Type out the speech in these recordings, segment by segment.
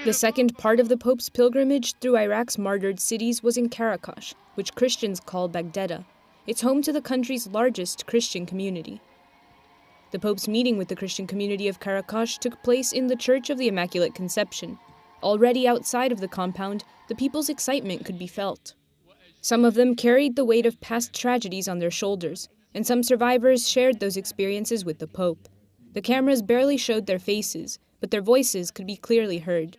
The second part of the Pope's pilgrimage through Iraq's martyred cities was in Qaraqosh, which Christians call Baghdeda. It's home to the country's largest Christian community. The Pope's meeting with the Christian community of Qaraqosh took place in the Church of the Immaculate Conception. Already outside of the compound, the people's excitement could be felt. Some of them carried the weight of past tragedies on their shoulders, and some survivors shared those experiences with the Pope. The cameras barely showed their faces, but their voices could be clearly heard.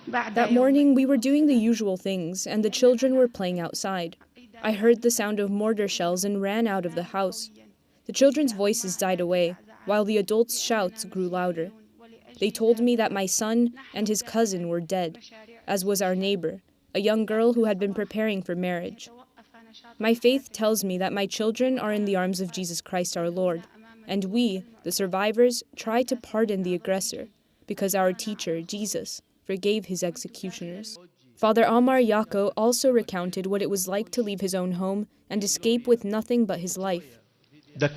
That morning, we were doing the usual things, and the children were playing outside. I heard the sound of mortar shells and ran out of the house. The children's voices died away, while the adults' shouts grew louder. They told me that my son and his cousin were dead, as was our neighbor, a young girl who had been preparing for marriage. My faith tells me that my children are in the arms of Jesus Christ our Lord, and we, the survivors, try to pardon the aggressor, because our teacher, Jesus, forgave his executioners. Father Amar Yako also recounted what it was like to leave his own home and escape with nothing but his life. We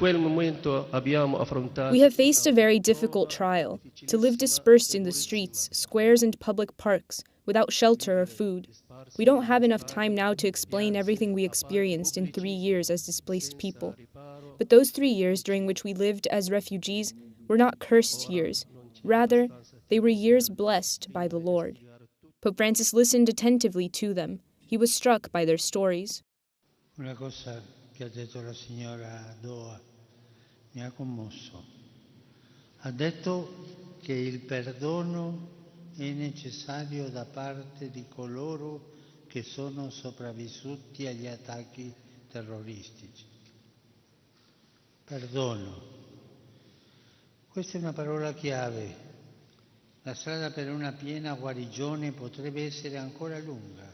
have faced a very difficult trial, to live dispersed in the streets, squares, and public parks, without shelter or food. We don't have enough time now to explain everything we experienced in 3 years as displaced people. But those 3 years during which we lived as refugees were not cursed years. Rather, they were years blessed by the Lord. Pope Francis listened attentively to them. He was struck by their stories. Una cosa che ha detto la signora Doa mi ha commosso. Ha detto che il perdono è necessario da parte di coloro che sono sopravvissuti agli attacchi terroristici. Perdono. Questa è una parola chiave. La strada per una piena guarigione potrebbe essere ancora lunga,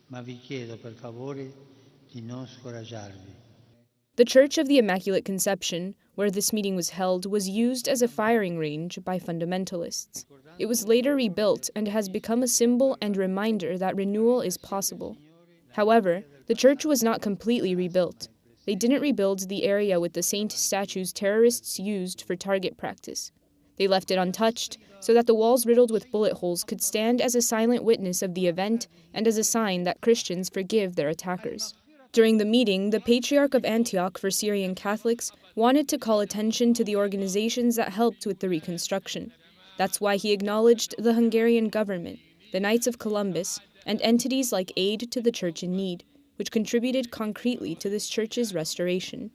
ma vi chiedo per favore di non scoraggiarvi. The Church of the Immaculate Conception, where this meeting was held, was used as a firing range by fundamentalists. It was later rebuilt and has become a symbol and reminder that renewal is possible. However, the church was not completely rebuilt. They didn't rebuild the area with the saint statues terrorists used for target practice. They left it untouched, so that the walls riddled with bullet holes could stand as a silent witness of the event and as a sign that Christians forgive their attackers. During the meeting, the Patriarch of Antioch for Syrian Catholics wanted to call attention to the organizations that helped with the reconstruction. That's why he acknowledged the Hungarian government, the Knights of Columbus, and entities like Aid to the Church in Need, which contributed concretely to this church's restoration.